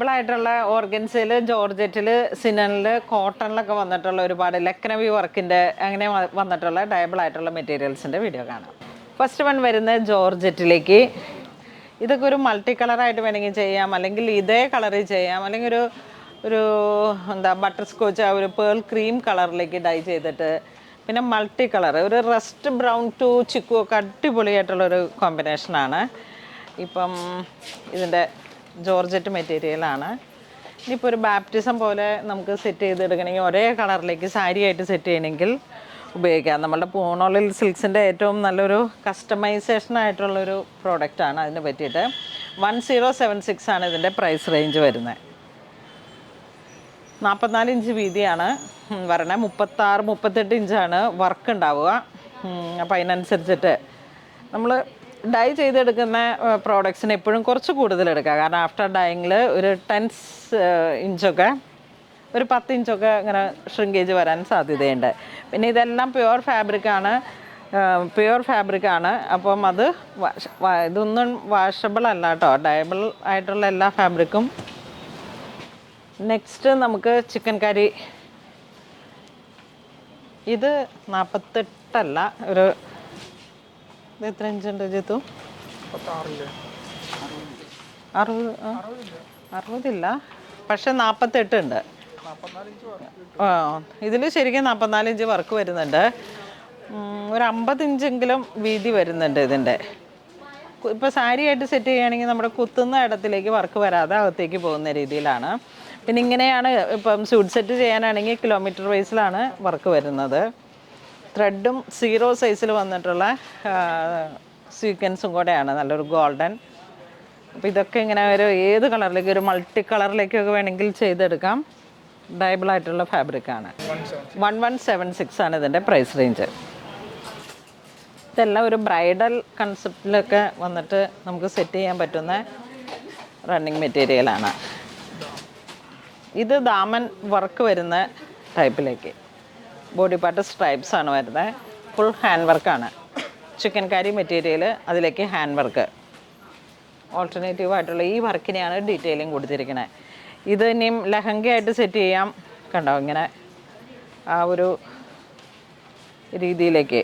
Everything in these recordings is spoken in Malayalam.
ഡയബിൾ ആയിട്ടുള്ള ഓർഗൻസിൽ, ജോർജറ്റിൽ, സിനനിൽ, കോട്ടണിലൊക്കെ വന്നിട്ടുള്ള ഒരുപാട് ലക്നവി വർക്കിൻ്റെ അങ്ങനെ വന്നിട്ടുള്ള ഡയബിൾ ആയിട്ടുള്ള മെറ്റീരിയൽസിൻ്റെ വീഡിയോ കാണാം. ഫസ്റ്റ് വൺ വരുന്നത് ജോർജറ്റിലേക്ക്. ഇതൊക്കെ ഒരു മൾട്ടി കളറായിട്ട് വേണമെങ്കിൽ ചെയ്യാം, അല്ലെങ്കിൽ ഇതേ കളറിൽ ചെയ്യാം, അല്ലെങ്കിൽ ഒരു ഒരു എന്താ ബട്ടർ സ്കോച്ച് ഒരു പേൾ ക്രീം കളറിലേക്ക് ഡൈ ചെയ്തിട്ട്, പിന്നെ മൾട്ടി കളർ ഒരു റസ്റ്റ് ബ്രൗൺ ടു ചിക്കു ഒക്കെ അടിപൊളിയായിട്ടുള്ളൊരു കോമ്പിനേഷനാണ്. ഇപ്പം ഇതിൻ്റെ ജോർജറ്റ് മെറ്റീരിയലാണ്. ഇനിയിപ്പോൾ ഒരു ബാപ്റ്റിസം പോലെ നമുക്ക് സെറ്റ് ചെയ്തെടുക്കണമെങ്കിൽ ഒരേ കളറിലേക്ക് സാരിയായിട്ട് സെറ്റ് ചെയ്യണമെങ്കിൽ ഉപയോഗിക്കാം. നമ്മളുടെ പൂണോളിൽ സിൽക്സിൻ്റെ ഏറ്റവും നല്ലൊരു കസ്റ്റമൈസേഷൻ ആയിട്ടുള്ളൊരു പ്രോഡക്റ്റാണ്. അതിന് പറ്റിയിട്ട് 1076 ആണ് ഇതിൻ്റെ പ്രൈസ് റേഞ്ച് വരുന്നത്. 44 ഇഞ്ച് വീതിയാണ് വരണേ, 36-38 ഇഞ്ചാണ് വർക്ക് ഉണ്ടാവുക. അപ്പോൾ അതിനനുസരിച്ചിട്ട് നമ്മൾ ഡൈ ചെയ്തെടുക്കുന്ന പ്രോഡക്ട്സിന് എപ്പോഴും കുറച്ച് കൂടുതൽ എടുക്കുക. കാരണം ആഫ്റ്റർ ഡൈയിങ്ങിൽ ഒരു 10 ഇഞ്ചൊക്കെ ഒരു 10 ഇഞ്ചൊക്കെ ഇങ്ങനെ ഷ്രിങ്കേജ് വരാൻ സാധ്യതയുണ്ട്. പിന്നെ ഇതെല്ലാം പ്യുവർ ഫാബ്രിക്കാണ്. അപ്പം അത് ഇതൊന്നും വാഷബിൾ അല്ല കേട്ടോ, ഡയബിൾ ആയിട്ടുള്ള എല്ലാ ഫാബ്രിക്കും. നെക്സ്റ്റ് നമുക്ക് ചിക്കൻ കറി. ഇത് 48 ഒരു എത്ര ഇഞ്ചുണ്ട് ജിത്തു? 60 പക്ഷെ 48 ഉണ്ട്. ഇതിൽ ശരിക്കും 44 ഇഞ്ച് വർക്ക് വരുന്നുണ്ട്. ഒരു 50 ഇഞ്ചെങ്കിലും വീതി വരുന്നുണ്ട് ഇതിൻ്റെ. ഇപ്പോൾ സാരിയായിട്ട് സെറ്റ് ചെയ്യുകയാണെങ്കിൽ നമ്മുടെ കുത്തുന്ന ഇടത്തിലേക്ക് വർക്ക് വരാതെ അകത്തേക്ക് പോകുന്ന രീതിയിലാണ്. പിന്നെ ഇങ്ങനെയാണ് ഇപ്പം സ്യൂട്ട് സെറ്റ് ചെയ്യാനാണെങ്കിൽ കിലോമീറ്റർ വൈസിലാണ് വർക്ക് വരുന്നത്. ത്രെഡും 0 സൈസിൽ വന്നിട്ടുള്ള സീക്വൻസും കൂടെയാണ്, നല്ലൊരു ഗോൾഡൻ. അപ്പോൾ ഇതൊക്കെ ഇങ്ങനെ ഒരു ഏത് കളറിലേക്ക്, ഒരു മൾട്ടി കളറിലേക്കൊക്കെ വേണമെങ്കിൽ ചെയ്തെടുക്കാം. ഡയബിളായിട്ടുള്ള ഫാബ്രിക്കാണ്. 1176 ആണ് ഇതിൻ്റെ പ്രൈസ് റേഞ്ച്. ഇതെല്ലാം ഒരു ബ്രൈഡൽ കൺസെപ്റ്റിലൊക്കെ വന്നിട്ട് നമുക്ക് സെറ്റ് ചെയ്യാൻ പറ്റുന്ന റണ്ണിങ് മെറ്റീരിയലാണ്. ഇത് ദാമൻ വർക്ക് വരുന്ന ടൈപ്പിലേക്ക് ബോഡി പാർട്ട് സ്ട്രൈപ്സ് ആണ് വരുന്നത്. ഫുൾ ഹാൻഡ് വർക്കാണ്. ചിക്കൻ കറി മെറ്റീരിയൽ, അതിലേക്ക് ഹാൻഡ് വർക്ക്. ഓൾട്ടർനേറ്റീവായിട്ടുള്ള ഈ വർക്കിനെയാണ് ഡീറ്റെയിലിംഗ് കൊടുത്തിരിക്കുന്നത്. ഇത് ഇനിയും ലെഹങ്കയായിട്ട് സെറ്റ് ചെയ്യാം. കണ്ടോ, ഇങ്ങനെ ആ ഒരു രീതിയിലേക്ക്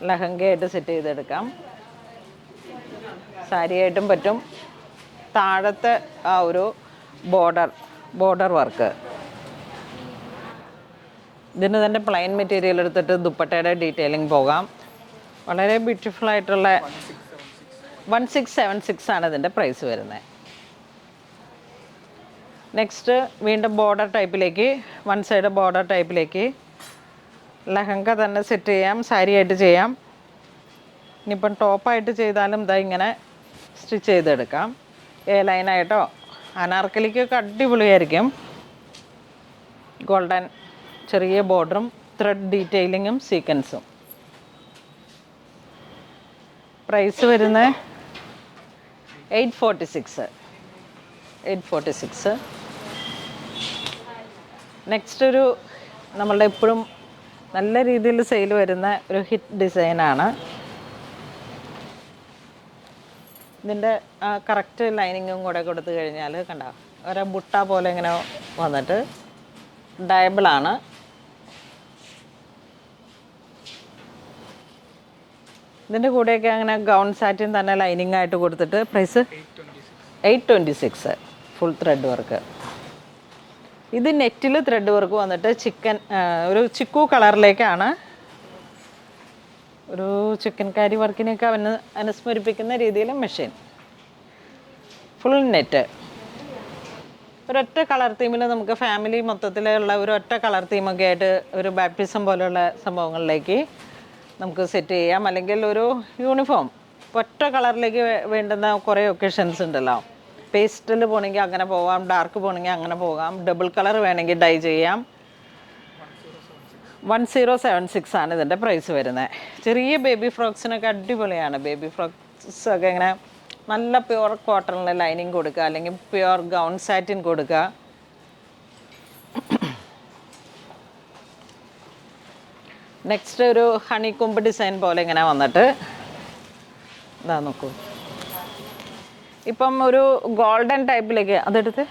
ലെഹങ്കയായിട്ട് സെറ്റ് ചെയ്തെടുക്കാം. സാരിയായിട്ടും പറ്റും. താഴത്തെ ആ ഒരു ബോർഡർ വർക്ക്. ഇതിന് തന്നെ പ്ലെയിൻ മെറ്റീരിയൽ എടുത്തിട്ട് ദുപ്പട്ടയുടെ ഡീറ്റെയിലിംഗ് പോകാം. വളരെ ബ്യൂട്ടിഫുൾ ആയിട്ടുള്ള 1676 ആണ് ഇതിൻ്റെ പ്രൈസ് വരുന്നത്. നെക്സ്റ്റ് വീണ്ടും ബോർഡർ ടൈപ്പിലേക്ക്, വൺ സൈഡ് ബോർഡർ ടൈപ്പിലേക്ക് ലെഹങ്ക തന്നെ സെറ്റ് ചെയ്യാം, സാരിയായിട്ട് ചെയ്യാം. ഇനിയിപ്പം ടോപ്പായിട്ട് ചെയ്താലും ഇതാ ഇങ്ങനെ സ്റ്റിച്ച് ചെയ്തെടുക്കാം. ലൈനായിട്ടോ അനാർക്കലിക്കൊക്കെ അടിപൊളിയായിരിക്കും. ഗോൾഡൻ ചെറിയ ബോർഡറും ത്രെഡ് ഡീറ്റെയിലിങ്ങും സീക്വൻസും. പ്രൈസ് വരുന്നത് 846. നെക്സ്റ്റ് ഒരു നമ്മളുടെ എപ്പോഴും നല്ല രീതിയിൽ സെയിൽ വരുന്ന ഒരു ഹിറ്റ് ഡിസൈനാണ്. ഇതിൻ്റെ കറക്റ്റ് ലൈനിങ്ങും കൂടെ കൊടുത്തു കഴിഞ്ഞാൽ കണ്ടോ, ഒരു ബുട്ട പോലെ ഇങ്ങനെ വന്നിട്ട് ഡയബിളാണ്. ഇതിൻ്റെ കൂടെയൊക്കെ അങ്ങനെ ഗൗൺ സാറ്റിൻ തന്നെ ലൈനിങ് ആയിട്ട് കൊടുത്തിട്ട് പ്രൈസ് 826 ഫുൾ ത്രെഡ് വർക്ക്. ഇത് നെറ്റിൽ ത്രെഡ് വർക്ക് വന്നിട്ട് ഒരു ചിക്കു കളറിലേക്കാണ്. ഒരു ചിക്കൻ കാരി വർക്കിനെയൊക്കെ അനുസ്മരിപ്പിക്കുന്ന രീതിയിൽ മെഷീൻ. Full net. ഒരൊറ്റ കളർ തീമിൽ നമുക്ക് ഫാമിലി മൊത്തത്തിലുള്ള ഒരൊറ്റ കളർ തീമൊക്കെ ആയിട്ട് ഒരു ബാപ്റ്റിസം പോലെയുള്ള സംഭവങ്ങളിലേക്ക് നമുക്ക് സെറ്റ് ചെയ്യാം. അല്ലെങ്കിൽ ഒരു യൂണിഫോം ഒറ്റ കളറിലേക്ക് വേണ്ടുന്ന കുറേ ഒക്കേഷൻസ് ഉണ്ടല്ലോ. പേസ്റ്റൽ പോകണമെങ്കിൽ അങ്ങനെ പോകാം, ഡാർക്ക് പോകണമെങ്കിൽ അങ്ങനെ പോകാം, ഡബിൾ കളർ വേണമെങ്കിൽ ഡൈ ചെയ്യാം. 1076 ആണ് ഇതിൻ്റെ പ്രൈസ് വരുന്നത്. ചെറിയ ബേബി ഫ്രോക്സിനൊക്കെ അടിപൊളിയാണ്. ബേബി ഫ്രോക്സ് ഒക്കെ ഇങ്ങനെ നല്ല പ്യുവർ കോട്ടണിൽ ലൈനിങ് കൊടുക്കുക, അല്ലെങ്കിൽ പ്യുവർ ഗൗൺ സാറ്റിൻ കൊടുക്കുക. നെക്സ്റ്റ് ഒരു ഹണി കൊമ്പ് ഡിസൈൻ പോലെ ഇങ്ങനെ വന്നിട്ട് ഇതാ നോക്കൂ. ഇപ്പം ഒരു ഗോൾഡൻ ടൈപ്പിലേക്ക് അതെടുത്ത്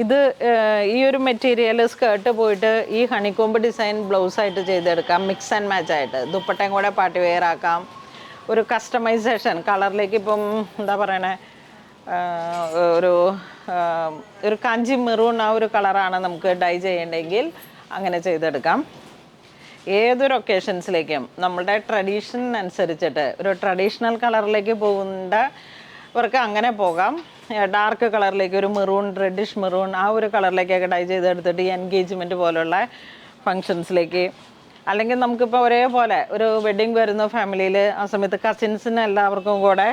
ഇത് ഈ ഒരു മെറ്റീരിയൽ സ്കേർട്ട് പോയിട്ട് ഈ ഹണിക്കോമ്പ് ഡിസൈൻ ബ്ലൗസായിട്ട് ചെയ്തെടുക്കാം, മിക്സ് ആൻഡ് മാച്ച് ആയിട്ട്. ദുപ്പട്ടയും കൂടെ പാർട്ടി വെയർ ആക്കാം. ഒരു കസ്റ്റമൈസേഷൻ കളറിലേക്ക് ഇപ്പം എന്താ പറയണേ, ഒരു ഒരു കാഞ്ചി മെറൂൺ ആ ഒരു കളറാണ് നമുക്ക് ഡൈ ചെയ്യേണ്ടെങ്കിൽ അങ്ങനെ ചെയ്തെടുക്കാം. ഏതൊരു ഒക്കേഷൻസിലേക്കും നമ്മളുടെ ട്രഡീഷൻ അനുസരിച്ചിട്ട് ഒരു ട്രഡീഷണൽ കളറിലേക്ക് പോകേണ്ടവർക്ക് അങ്ങനെ പോകാം. ഡാർക്ക് കളറിലേക്ക് ഒരു മെറൂൺ, റെഡിഷ് മെറൂൺ ആ ഒരു കളറിലേക്കൊക്കെ ഡൈ ചെയ്തെടുത്തിട്ട് ഈ എൻഗേജ്മെൻറ്റ് പോലുള്ള ഫങ്ഷൻസിലേക്ക്, അല്ലെങ്കിൽ നമുക്കിപ്പോൾ ഒരേപോലെ ഒരു വെഡ്ഡിങ് വരുന്ന ഫാമിലിയിൽ ആ സമയത്ത് കസിൻസിന് എല്ലാവർക്കും കൂടെ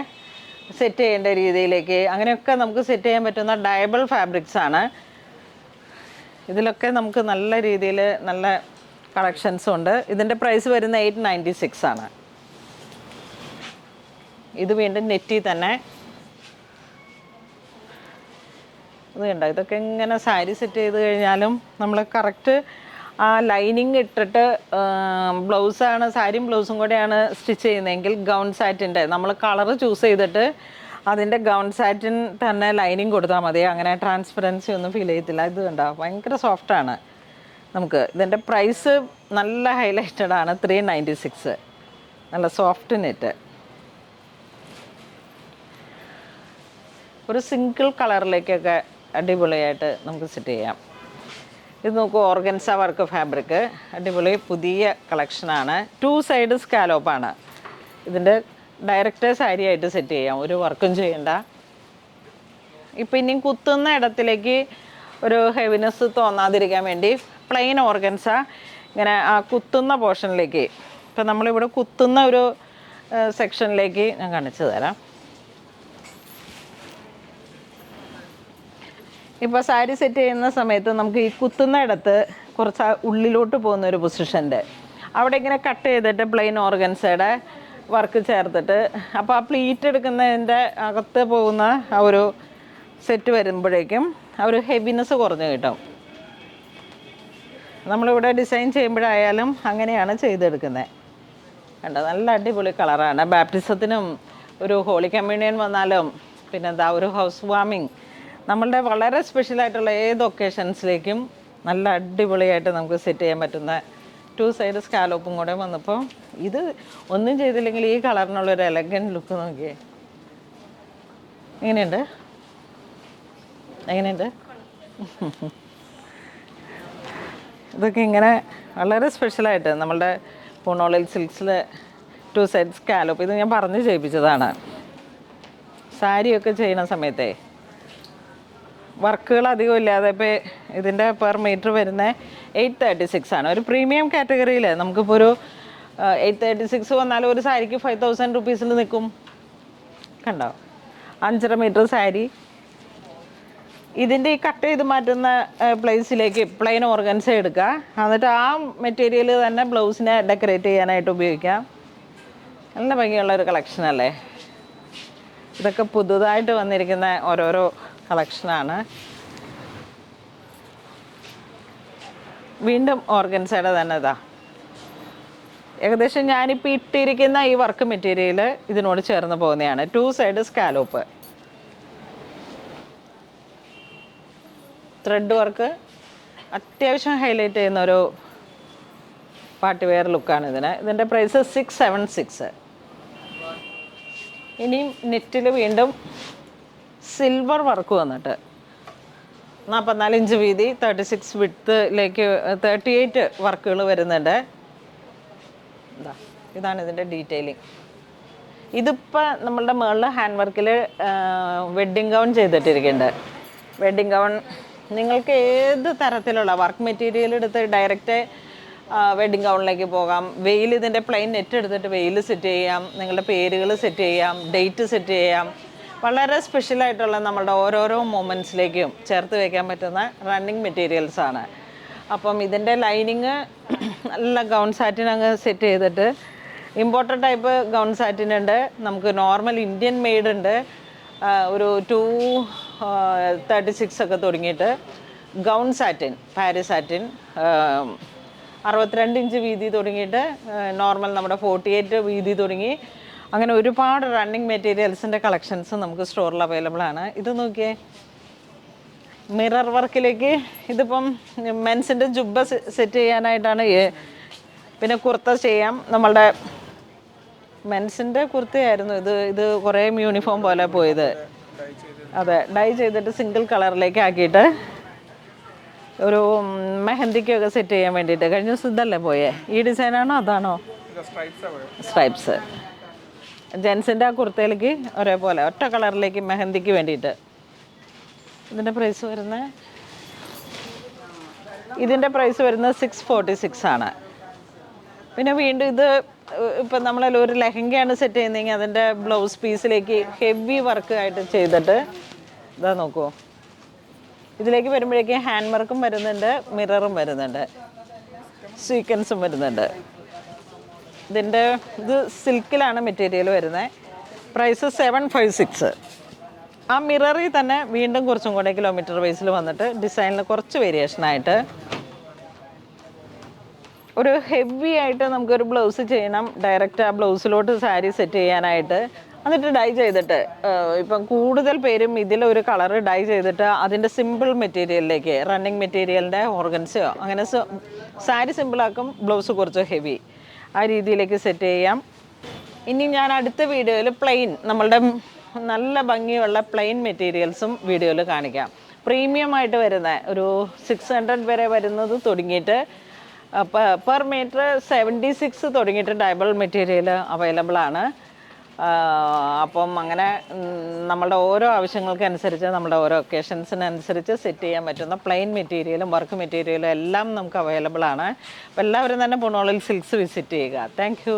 സെറ്റ് ചെയ്യേണ്ട രീതിയിലേക്ക് അങ്ങനെയൊക്കെ നമുക്ക് സെറ്റ് ചെയ്യാൻ പറ്റുന്ന ഡയബിൾ ഫാബ്രിക്സ് ആണ്. ഇതിലൊക്കെ നമുക്ക് നല്ല രീതിയിൽ നല്ല കളക്ഷൻസും ഉണ്ട്. ഇതിൻ്റെ പ്രൈസ് വരുന്ന 896 ആണ്. ഇത് വീണ്ടും നെറ്റി തന്നെ. ഇത് കണ്ടോ, ഇതൊക്കെ ഇങ്ങനെ സാരി സെറ്റ് ചെയ്ത് കഴിഞ്ഞാലും നമ്മൾ കറക്റ്റ് ആ ലൈനിങ് ഇട്ടിട്ട് ബ്ലൗസാണ്, സാരിയും ബ്ലൗസും കൂടെയാണ് സ്റ്റിച്ച് ചെയ്യുന്നതെങ്കിൽ ഗൗൺ സാറ്റിൻ്റെ നമ്മൾ കളറ് ചൂസ് ചെയ്തിട്ട് അതിൻ്റെ ഗൗൺ സാറ്റിൻ തന്നെ ലൈനിങ് കൊടുത്താൽ മതി. അങ്ങനെ ട്രാൻസ്പെറൻസി ഒന്നും ഫീൽ ചെയ്യത്തില്ല. ഇത് കണ്ടോ, ഭയങ്കര സോഫ്റ്റാണ്. നമുക്ക് ഇതിൻ്റെ പ്രൈസ് നല്ല ഹൈലൈറ്റഡ് ആണ്, 396. നല്ല സോഫ്റ്റ് നെറ്റ്. ഒരു സിംഗിൾ കളറിലേക്കൊക്കെ അടിപൊളിയായിട്ട് നമുക്ക് സെറ്റ് ചെയ്യാം. ഇത് നോക്കൂ, ഓർഗൻസ വർക്ക് ഫാബ്രിക്, അടിപൊളി പുതിയ കളക്ഷനാണ്. 2 സൈഡ് സ്കാലോപ്പാണ്. ഇതിൻ്റെ ഡയറക്റ്റ് സാരി ആയിട്ട് സെറ്റ് ചെയ്യാം, ഒരു വർക്കും ചെയ്യണ്ട. ഇപ്പം ഇനിയും കുത്തുന്ന ഇടത്തിലേക്ക് ഒരു ഹെവിനെസ് തോന്നാതിരിക്കാൻ വേണ്ടി പ്ലെയിൻ ഓർഗൻസ ഇങ്ങനെ ആ കുത്തുന്ന പോർഷനിലേക്ക്, ഇപ്പം നമ്മളിവിടെ കുത്തുന്ന ഒരു സെക്ഷനിലേക്ക് ഞാൻ കാണിച്ചു തരാം. ഇപ്പോൾ സാരി സെറ്റ് ചെയ്യുന്ന സമയത്ത് നമുക്ക് ഈ കുത്തുന്ന ഇടത്ത് കുറച്ച് ഉള്ളിലോട്ട് പോകുന്ന ഒരു പൊസിഷൻ്റെ അവിടെ ഇങ്ങനെ കട്ട് ചെയ്തിട്ട് പ്ലെയിൻ ഓർഗൻസയുടെ വർക്ക് ചേർത്തിട്ട്, അപ്പോൾ ആ പ്ലീറ്റ് എടുക്കുന്നതിൻ്റെ അകത്ത് പോകുന്ന ആ ഒരു സെറ്റ് വരുമ്പോഴേക്കും ആ ഒരു ഹെവിനെസ് കുറഞ്ഞ് കിട്ടും. നമ്മളിവിടെ ഡിസൈൻ ചെയ്യുമ്പോഴായാലും അങ്ങനെയാണ് ചെയ്തെടുക്കുന്നത്. കണ്ടോ, നല്ല അടിപൊളി കളറാണ്. ബാപ്റ്റിസത്തിനും ഒരു ഹോളി കമ്മ്യൂണിയൻ വന്നാലും പിന്നെന്താ ഒരു ഹൗസ് വാമിങ്, നമ്മളുടെ വളരെ സ്പെഷ്യലായിട്ടുള്ള ഏത് ഒക്കേഷൻസിലേക്കും നല്ല അടിപൊളിയായിട്ട് നമുക്ക് സെറ്റ് ചെയ്യാൻ പറ്റുന്ന 2 സൈഡ് സ്കാലോപ്പും കൂടെ വന്നപ്പോൾ ഇത് ഒന്നും ചെയ്തില്ലെങ്കിൽ ഈ കളറിനുള്ളൊരു എലഗൻറ്റ് ലുക്ക് നോക്കിയേ. എങ്ങനെയുണ്ട്? ഇതൊക്കെ ഇങ്ങനെ വളരെ സ്പെഷ്യലായിട്ട് നമ്മളുടെ പൂണോളിൽ സിൽക്സിൽ 2 സൈഡ് സ്കാലോപ്പ്, ഇത് ഞാൻ പറഞ്ഞ് ചെയ്യിപ്പിച്ചതാണ്. സാരിയൊക്കെ ചെയ്യുന്ന സമയത്തെ വർക്കുകൾ അധികം ഇല്ലാതെ ഇപ്പോൾ ഇതിൻ്റെ പെർ മീറ്റർ വരുന്ന 836 ആണ്. ഒരു പ്രീമിയം കാറ്റഗറിയിൽ നമുക്കിപ്പോൾ ഒരു 836 വന്നാലും ഒരു സാരിക്ക് 5000 റുപ്പീസിൽ നിൽക്കും. കണ്ടോ, 5.5 മീറ്റർ സാരി. ഇതിൻ്റെ ഈ കട്ട് ചെയ്ത് മാറ്റുന്ന പ്ലേസിലേക്ക് പ്ലെയിൻ ഓർഗൻസ എടുക്കുക, എന്നിട്ട് ആ മെറ്റീരിയൽ തന്നെ ബ്ലൗസിനെ ഡെക്കറേറ്റ് ചെയ്യാനായിട്ട് ഉപയോഗിക്കാം. നല്ല ഭംഗിയുള്ളൊരു കളക്ഷനല്ലേ. ഇതൊക്കെ പുതുതായിട്ട് വന്നിരിക്കുന്ന ഓരോരോ കളക്ഷനാണ്. വീണ്ടും ഓർഗൻസയുടെ തന്നെ ഇതാ, ഏകദേശം ഞാനിപ്പോൾ ഇട്ടിരിക്കുന്ന ഈ വർക്ക് മെറ്റീരിയൽ ഇതിനോട് ചേർന്ന് പോകുന്നതാണ്. 2 സൈഡ് സ്കാലോപ്പ്, ത്രെഡ് വർക്ക്, അത്യാവശ്യം ഹൈലൈറ്റ് ചെയ്യുന്ന ഒരു പാർട്ടി വെയർ ലുക്കാണ് ഇതിന്. ഇതിൻ്റെ പ്രൈസ് 676. ഇനിയും നെറ്റിൽ വീണ്ടും സിൽവർ വർക്ക് വന്നിട്ട് 44 ഇഞ്ച് വീതി, 36 വിഡ്ത്തിലേക്ക് 38 വർക്കുകൾ വരുന്നുണ്ട്. ഇതാണ് ഇതിൻ്റെ ഡീറ്റെയിലിംഗ്. ഇതിപ്പോൾ നമ്മളുടെ മുകളിൽ ഹാൻഡ് വർക്കിൽ വെഡ്ഡിങ് ഗൗൺ ചെയ്തിട്ടിരിക്കുന്നുണ്ട്. വെഡ്ഡിങ് ഗൗൺ നിങ്ങൾക്ക് ഏത് തരത്തിലുള്ള വർക്ക് മെറ്റീരിയൽ എടുത്ത് ഡയറക്റ്റ് വെഡ്ഡിങ് ഗൗണിലേക്ക് പോകാം. വെയിൽ ഇതിൻ്റെ പ്ലെയിൻ നെറ്റ് എടുത്തിട്ട് വെയിൽ സെറ്റ് ചെയ്യാം, നിങ്ങളുടെ പേരുകൾ സെറ്റ് ചെയ്യാം, ഡേറ്റ് സെറ്റ് ചെയ്യാം. വളരെ സ്പെഷ്യലായിട്ടുള്ള നമ്മളുടെ ഓരോരോ മൊമെൻറ്റ്സിലേക്കും ചേർത്ത് വയ്ക്കാൻ പറ്റുന്ന റണ്ണിങ് മെറ്റീരിയൽസാണ്. അപ്പം ഇതിൻ്റെ ലൈനിങ് നല്ല ഗൗൺ സാറ്റിൻ അങ്ങ് സെറ്റ് ചെയ്തിട്ട്, ഇമ്പോർട്ടൻ്റ് ടൈപ്പ് ഗൗൺ സാറ്റിനുണ്ട്, നമുക്ക് നോർമൽ ഇന്ത്യൻ മെയ്ഡ് ഉണ്ട്. ഒരു 236 ഒക്കെ തുടങ്ങിയിട്ട് gown satin, Paris satin 62 inch വീതി തുടങ്ങിയിട്ട് നോർമൽ നമ്മുടെ 48 വീതി തുടങ്ങി അങ്ങനെ ഒരുപാട് റണ്ണിങ് മെറ്റീരിയൽസിൻ്റെ കളക്ഷൻസ് നമുക്ക് സ്റ്റോറിൽ അവൈലബിൾ ആണ്. ഇത് നോക്കിയേ, മിറർ വർക്കിലേക്ക് ഇതിപ്പം മെൻസിൻ്റെ ജുബ്ബ സെറ്റ് ചെയ്യാനായിട്ടാണ്. പിന്നെ കുർത്ത ചെയ്യാം, നമ്മളുടെ മെൻസിൻ്റെ കുർത്തയായിരുന്നു ഇത് കുറേ യൂണിഫോം പോലെ പോയത്. അതെ, ഡൈ ചെയ്തിട്ട് സിംഗിൾ കളറിലേക്ക് ആക്കിയിട്ട് ഒരു മെഹന്തിക്കൊക്കെ സെറ്റ് ചെയ്യാൻ വേണ്ടിയിട്ട്. കഴിഞ്ഞ ദിവസം ഇതല്ലേ പോയേ? ഈ ഡിസൈനാണോ അതാണോ? സ്ട്രൈപ്സ്. ജെൻസിൻ്റെ ആ കുർത്തയിലേക്ക് ഒരേപോലെ ഒറ്റ കളറിലേക്ക് മെഹന്തിക്ക് വേണ്ടിയിട്ട്. ഇതിൻ്റെ പ്രൈസ് വരുന്നത് 646 ആണ്. പിന്നെ വീണ്ടും ഇത് ഇപ്പം നമ്മളതിൽ ഒരു ലെഹങ്കയാണ് സെറ്റ് ചെയ്യുന്നതെങ്കിൽ അതിൻ്റെ ബ്ലൗസ് പീസിലേക്ക് ഹെവി വർക്ക് ആയിട്ട് ചെയ്തിട്ട് ഇതാ നോക്കൂ, ഇതിലേക്ക് വരുമ്പോഴേക്കും ഹാൻഡ് വർക്കും വരുന്നുണ്ട്, മിററും വരുന്നുണ്ട്, സീക്വൻസും വരുന്നുണ്ട്. ഇത് സിൽക്കിലാണ് മെറ്റീരിയൽ വരുന്നത്. പ്രൈസ് 756. ആ മിററിൽ തന്നെ വീണ്ടും കുറച്ചും കൂടെ കിലോമീറ്റർ വൈസിൽ വന്നിട്ട് ഡിസൈനിൽ കുറച്ച് വേരിയേഷനായിട്ട് ഒരു ഹെവി ആയിട്ട് നമുക്കൊരു ബ്ലൗസ് ചെയ്യണം. ഡയറക്റ്റ് ആ ബ്ലൗസിലോട്ട് സാരി സെറ്റ് ചെയ്യാനായിട്ട്, എന്നിട്ട് ഡൈ ചെയ്തിട്ട് ഇപ്പം കൂടുതൽ പേരും ഇതിലൊരു കളറ് ഡൈ ചെയ്തിട്ട് അതിൻ്റെ സിമ്പിൾ മെറ്റീരിയലിലേക്ക്, റണ്ണിങ് മെറ്റീരിയലിൻ്റെ ഓർഗൻസോ അങ്ങനെ സാരി സിമ്പിളാക്കും, ബ്ലൗസ് കുറച്ച് ഹെവി, ആ രീതിയിലേക്ക് സെറ്റ് ചെയ്യാം. ഇനി ഞാൻ അടുത്ത വീഡിയോയിൽ നമ്മളുടെ നല്ല ഭംഗിയുള്ള പ്ലെയിൻ മെറ്റീരിയൽസും വീഡിയോയിൽ കാണിക്കാം. പ്രീമിയം ആയിട്ട് വരുന്ന ഒരു 600 വരെ വരുന്നത് തുടങ്ങിയിട്ട് പെർ മീറ്റർ 76 തുടങ്ങിയിട്ട് ഡബിൾ മെറ്റീരിയൽ അവൈലബിൾ ആണ്. അപ്പം അങ്ങനെ നമ്മളുടെ ഓരോ ആവശ്യങ്ങൾക്കനുസരിച്ച്, നമ്മുടെ ഓരോ ഒക്കേഷൻസിനനുസരിച്ച് സെറ്റ് ചെയ്യാൻ പറ്റുന്ന പ്ലെയിൻ മെറ്റീരിയലും വർക്ക് മെറ്റീരിയലും എല്ലാം നമുക്ക് അവൈലബിൾ ആണ്. അപ്പോൾ എല്ലാവരും തന്നെ പുണോളിൽ സിൽക്സ് വിസിറ്റ് ചെയ്യുക. Thank you.